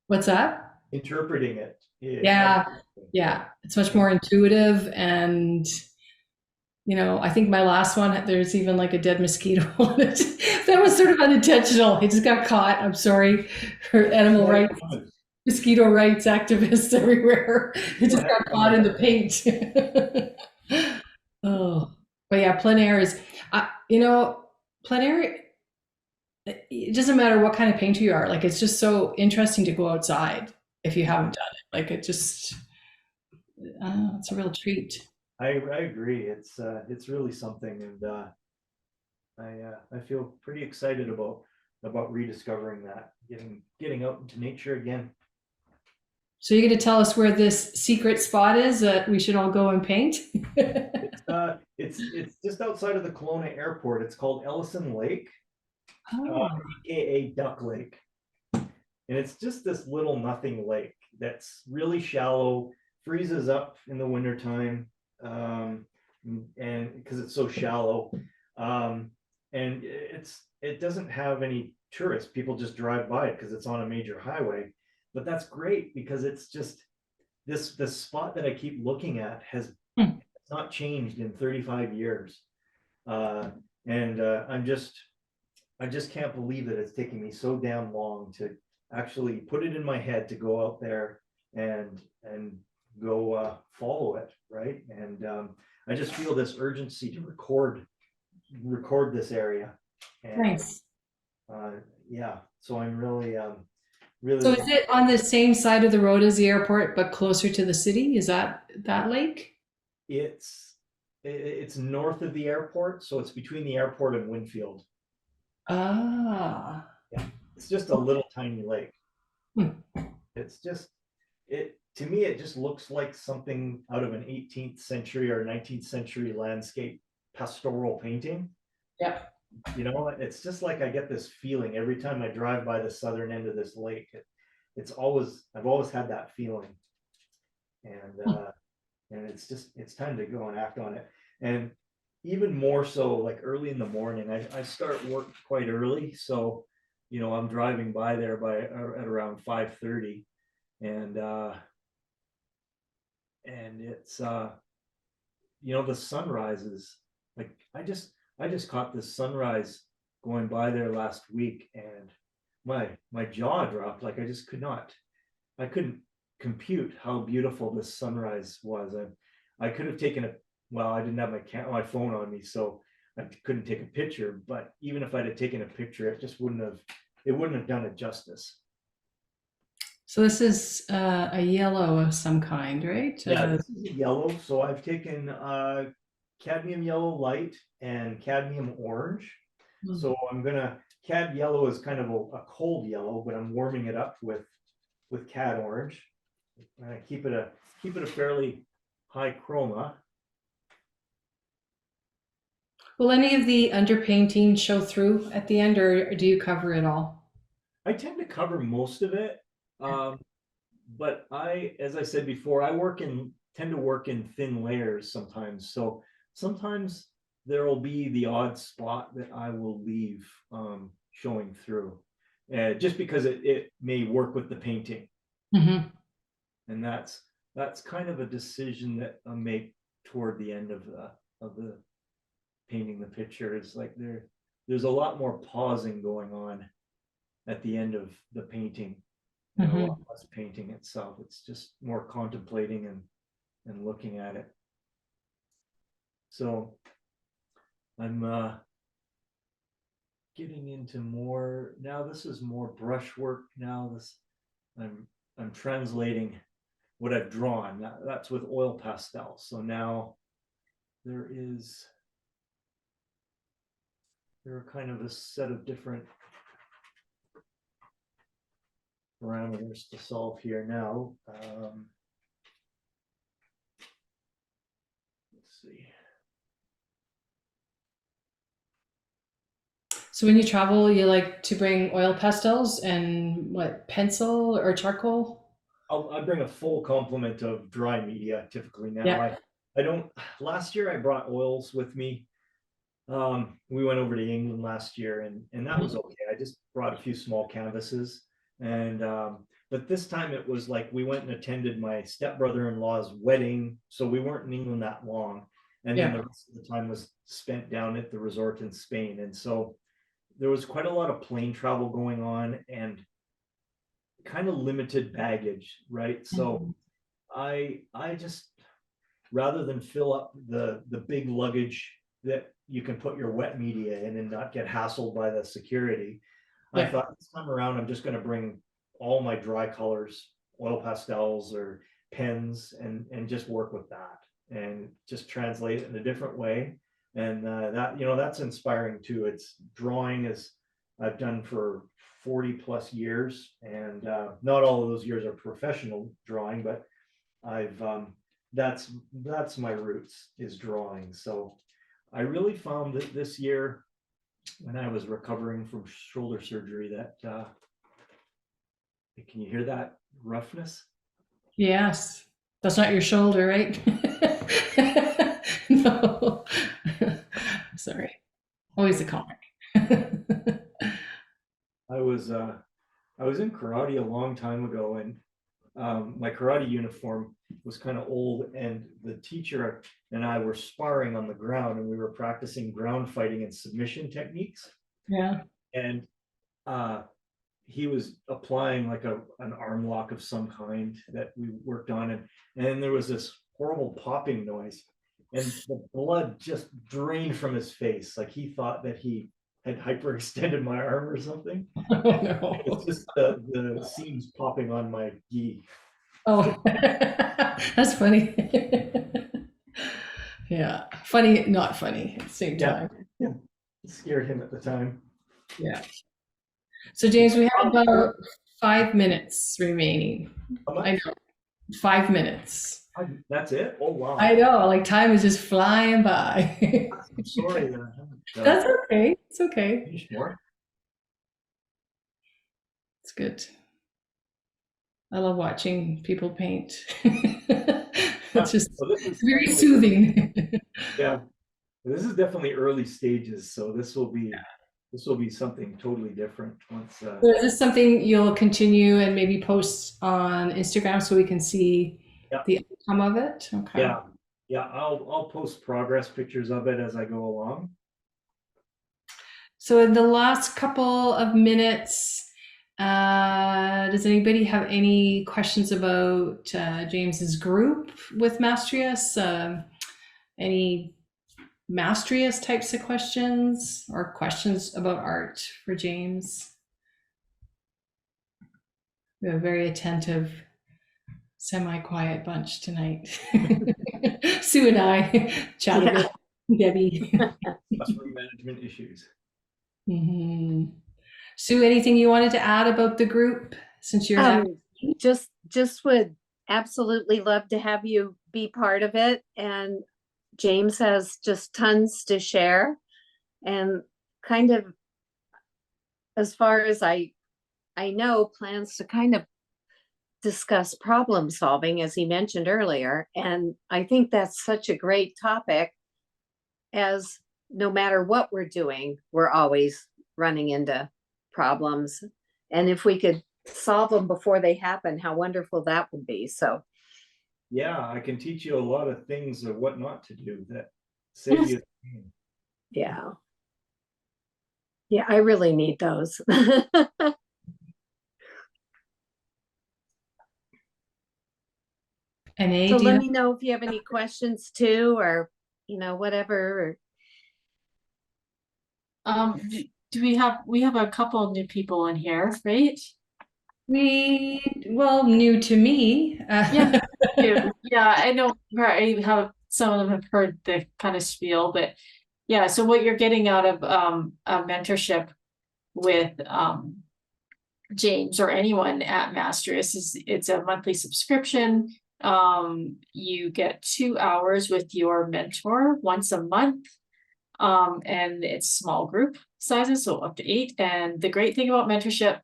what's that? Interpreting it. Yeah, Yeah, absolutely. yeah. It's much Yeah. more intuitive and I think my last one, there's even like a dead mosquito on it. That was sort of unintentional. He just got caught. I'm sorry for animal What rights, happened? mosquito rights activists everywhere. He just What got happened caught with in the that? paint. Oh, but yeah, plein air is, plein air, it doesn't matter what kind of painter you are. Like, it's just so interesting to go outside if you haven't done it. Like, it just, it's a real treat. I agree. It's really something, and I feel pretty excited about rediscovering that, getting out into nature again. So you're going to tell us where this secret spot is that we should all go and paint? It's just outside of the Kelowna airport. It's called Ellison Lake, Oh, aka Duck Lake, and it's just this little nothing lake that's really shallow, freezes up in the wintertime, and because it's so shallow, and it doesn't have any tourists. People just drive by it because it's on a major highway. But that's great because it's just this spot that I keep looking at has hmm. not changed in 35 years. Uh, and I just can't believe that it's taking me so damn long to actually put it in my head to go out there and go follow it, right? And I just feel this urgency to record this area, and Nice. yeah, so I'm really So really is it on the same side of the road as the airport, but closer to the city? Is that lake? it's it's north of the airport, so it's between the airport and Winfield. Ah, Yeah, it's just a little tiny lake. hmm. It's just it to me. It just looks like something out of an 18th century or 19th century landscape pastoral painting. Yep. It's just like I get this feeling every time I drive by the southern end of this lake. I've always had that feeling, and Hmm. it's time to go and act on it. And even more so, like early in the morning, I start work quite early, so I'm driving by there at around 5:30, and it's the sunrises. Like I just caught this sunrise going by there last week, and my jaw dropped. Like I couldn't compute how beautiful this sunrise was. I could have taken well, I didn't have my phone on me, so I couldn't take a picture. But even if I'd have taken a picture, it wouldn't have done it justice. So this is a yellow of some kind, right? Yeah, this is yellow. So I've taken cadmium yellow light and cadmium orange. So I'm gonna cad yellow is kind of a cold yellow, but I'm warming it up with cad orange. And I keep it a fairly high chroma. Will any of the underpainting show through at the end, or do you cover it all? I tend to cover most of it, but as I said before, tend to work in thin layers sometimes. So sometimes there will be the odd spot that I will leave showing through, just because it may work with the painting. Mm-hmm. And that's kind of a decision that I make toward the end of the painting the picture. Is like there's a lot more pausing going on at the end of the painting, and a Mm-hmm. lot less painting itself. It's just more contemplating and looking at it. So I'm getting into more now. This is more brushwork now. I'm translating what I've drawn. That's with oil pastel. So now there are kind of a set of different parameters to solve here now. Let's see. So when you travel, you like to bring oil pastels and what, pencil or charcoal? I bring a full complement of dry media typically now. Yeah. I don't, last year I brought oils with me. We went over to England last year and that was okay. I just brought a few small canvases and, but this time it was like we went and attended my stepbrother-in-law's wedding. So we weren't in England that long. And then Yeah. the rest of the time was spent down at the resort in Spain. And so there was quite a lot of plane travel going on and kind of limited baggage, right? So I just, rather than fill up the big luggage that you can put your wet media in and not get hassled by the security, I Yeah. thought this time around I'm just going to bring all my dry colors, oil pastels or pens, and just work with that and just translate it in a different way. And that, you know, that's inspiring too. It's drawing as I've done for 40 plus years, and not all of those years are professional drawing, but I've that's my roots, is drawing. So I really found that this year when I was recovering from shoulder surgery that can you hear that roughness? Yes. That's not your shoulder, right? No. Sorry. Always a comment. I was in karate a long time ago, and my karate uniform was kind of old, and the teacher and I were sparring on the ground, and we were practicing ground fighting and submission techniques. Yeah. And he was applying like an arm lock of some kind that we worked on, and then there was this horrible popping noise, and the blood just drained from his face, like he thought that he had hyperextended my arm or something. Oh, no. It's just the seams popping on my gi. Oh, that's funny. Yeah. Funny, not funny at the same Yeah. time. It scared him at the time. Yeah. So James, we have about 5 minutes remaining. How much? I know. 5 minutes. That's it? Oh, wow. I know, like time is just flying by. I'm sorry that I haven't That's okay. It's okay. finished more. It's good. I love watching people paint. It's just So this is very definitely- soothing. Yeah, this is definitely early stages, so this will be something totally different once. So is this something you'll continue and maybe post on Instagram so we can see Yeah. the outcome of it? Okay. Yeah, I'll post progress pictures of it as I go along. So in the last couple of minutes, does anybody have any questions about James's group with Mastrius? Any Mastrius types of questions or questions about art for James? We have a very attentive, semi-quiet bunch tonight. Sue and I chat a bit. Debbie. Customer management issues. Mhm. Sue, anything you wanted to add about the group since you're now? Just would absolutely love to have you be part of it, and James has just tons to share, and kind of, as far as I know, plans to kind of discuss problem solving, as he mentioned earlier, and I think that's such a great topic, as no matter what we're doing, we're always running into problems, and if we could solve them before they happen, how wonderful that would be. So Yeah, I can teach you a lot of things of what not to do that save you. yeah, I really need those. And A, So do you let me know if you have any questions too, or whatever. Do we have a couple of new people in here, right? well, new to me. Yeah. Yeah, I know. I have some of them have heard the kind of spiel, but yeah. So what you're getting out of a mentorship with James or anyone at Mastrius is it's a monthly subscription. You get 2 hours with your mentor once a month. And it's small group sizes, so up to 8. And the great thing about mentorship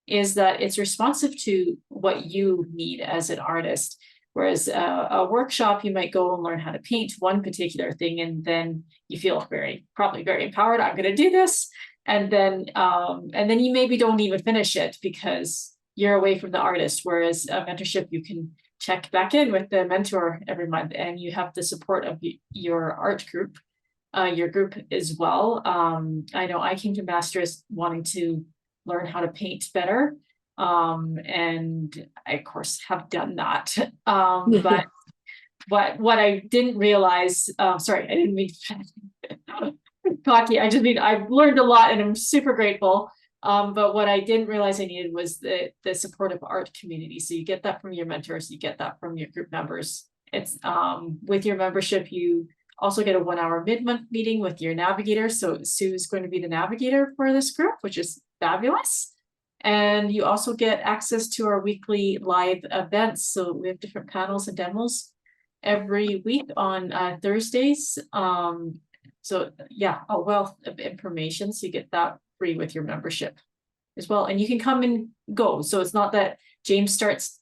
is that it's responsive to what you need as an artist. Whereas a workshop, you might go and learn how to paint one particular thing, and then you feel probably very empowered. I'm going to do this. And then you maybe don't even finish it because you're away from the artist. Whereas a mentorship, you can check back in with the mentor every month, and you have the support of your art group, your group as well. I know I came to Mastrius wanting to learn how to paint better. And I of course have done that. But what I didn't realize, sorry, I didn't mean cocky. I just mean I've learned a lot and I'm super grateful. But what I didn't realize I needed was the supportive art community. So you get that from your mentors, you get that from your group members. It's with your membership, you also get a 1 hour mid-month meeting with your navigator. So Sue's going to be the navigator for this group, which is fabulous. And you also get access to our weekly live events. So we have different panels and demos every week on Thursdays. So yeah, a wealth of information. So you get that free with your membership as well. And you can come and go. So it's not that James starts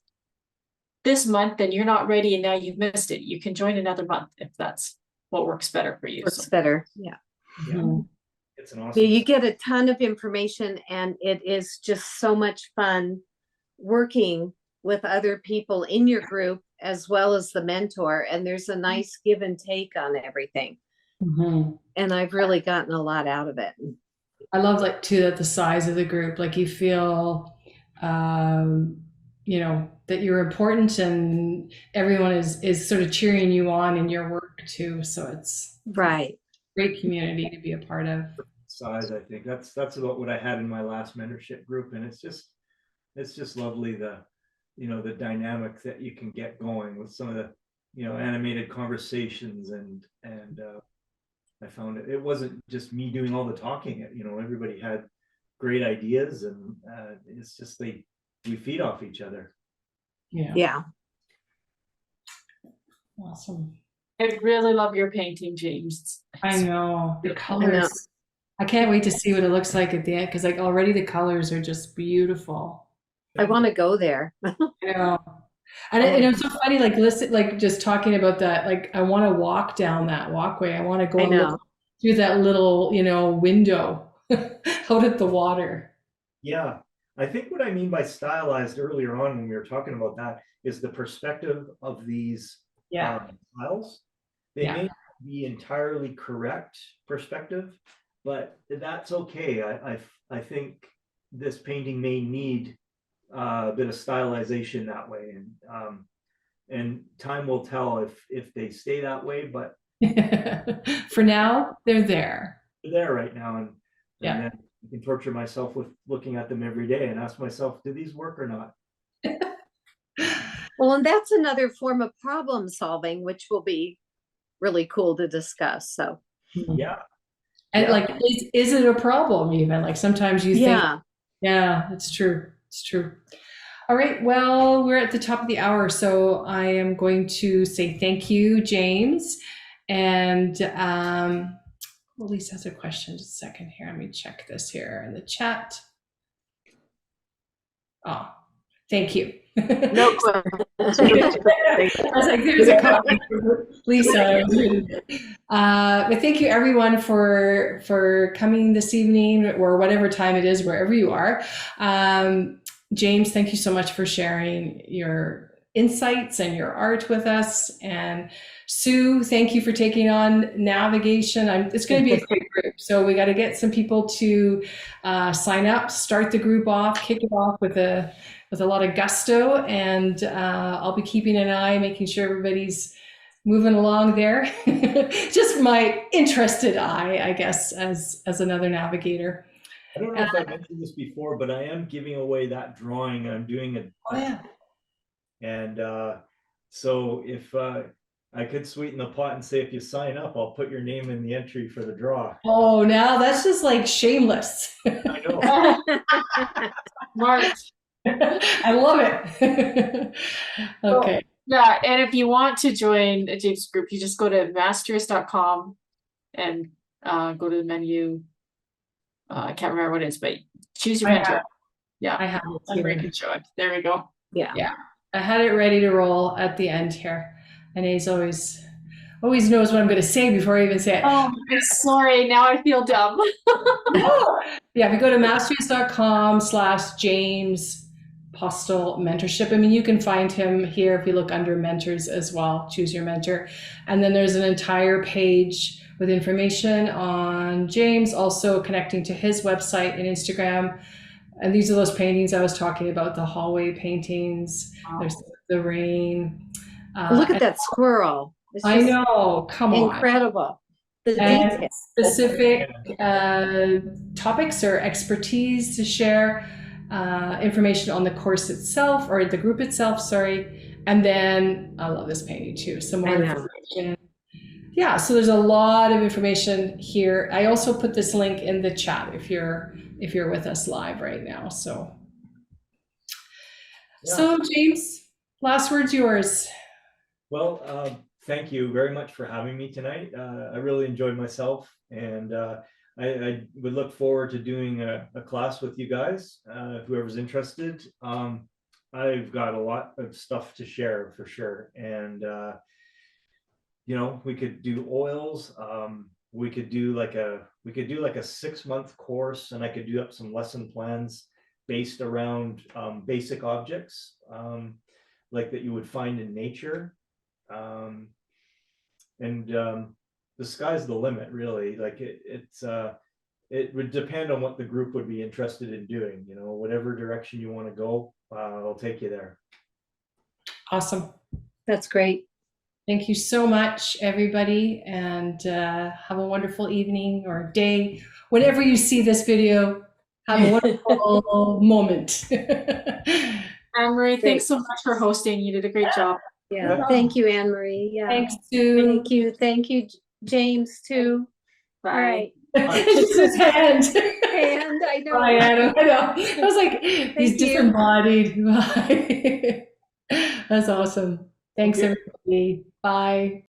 this month and you're not ready and now you've missed it. You can join another month if that's what works better for you. Works better, yeah. Yeah. It's an awesome. Yeah, you get a ton of information, and it is just so much fun working with other people in your group as well as the mentor. And there's a nice give and take on everything. And I've really gotten a lot out of it. I love like too that the size of the group, like you feel, you know, that you're important and everyone is sort of cheering you on in your work too. So it's Right. great community to be a part of. Size, I think that's about what I had in my last mentorship group, and it's just lovely the dynamic that you can get going with some of the animated conversations, and I found it wasn't just me doing all the talking. Everybody had great ideas, and it's just we feed off each other. Yeah. Awesome. I really love your painting, James. I know the colors. I can't wait to see what it looks like at the end, because like already the colors are just beautiful. I want to go there. Yeah. And it's so funny, like listen, like just talking about that, like I want to walk down that walkway. I want to go and look through that little, window out at the water. Yeah. I think what I mean by stylized earlier on when we were talking about that is the perspective of these styles. They may not be entirely correct perspective, but that's okay. I think this painting may need a bit of stylization that way, and time will tell if they stay that way. But for now, they're there. They're there right now, and then I can torture myself with looking at them every day and ask myself, do these work or not? Well, and that's another form of problem solving, which will be really cool to discuss. So yeah. And like, is it a problem even? Like sometimes you think, yeah, it's true. It's true. All right. Well, we're at the top of the hour. So I am going to say thank you, James. And Lisa has a question. Just a second here. Let me check this here in the chat. Oh, thank you. No question. I was like, there's a comment from Lisa. But thank you everyone for coming this evening, or whatever time it is, wherever you are. James, thank you so much for sharing your insights and your art with us. And Sue, thank you for taking on navigation. It's going to be a great group. So we got to get some people to sign up, start the group off, kick it off with a lot of gusto, and I'll be keeping an eye, making sure everybody's moving along there. Just my interested eye, I guess, as another navigator. I don't know if I mentioned this before, but I am giving away that drawing. I'm doing it. Oh yeah. And so if I could sweeten the pot and say, if you sign up, I'll put your name in the entry for the draw. Oh, now that's just like shameless. I know. Smart. I love it. Okay. Yeah, and if you want to join a James group, you just go to mastrius.com and go to the menu. I can't remember what it is, but choose your mentor. Yeah, I have I'm going to show it. There we go. Yeah. I had it ready to roll at the end here. And he's always knows what I'm going to say before I even say it. Oh, I'm sorry. Now I feel dumb. Yeah, if you go to mastrius.com/James Postill mentorship. I mean, you can find him here if you look under mentors as well, choose your mentor. And then there's an entire page with information on James, also connecting to his website and Instagram. And these are those paintings I was talking about, the hallway paintings. There's the rain. Look at that squirrel. It's I just know, come on. incredible. The And detail. specific topics or expertise to share, information on the course itself or the group itself, sorry. And then I love this painting too, some more I know. information. Yeah, so there's a lot of information here. I also put this link in the chat if you're with us live right now. So, so James, last word's yours. Well, thank you very much for having me tonight. I really enjoyed myself, and I would look forward to doing a class with you guys, whoever's interested. I've got a lot of stuff to share for sure, and you know, we could do oils. We could do like a 6-month course, and I could do up some lesson plans based around basic objects, like that you would find in nature. The sky's the limit, really. Like it would depend on what the group would be interested in doing. You know, whatever direction you want to go, I'll take you there. Awesome. That's great. Thank you so much, everybody, and have a wonderful evening or day. Whenever you see this video, have a wonderful moment. Anne-Marie, thanks so much for hosting. You did a great job. Yeah. Thank you, Anne Marie. Yeah. Thanks, Sue. Thank you. Thank you, James, too. Bye. All right. Just his hand. And I know. Bye, Adam. I know. I was like, he's you. disembodied. Bye. That's awesome. Thanks, Okay. everybody. Bye.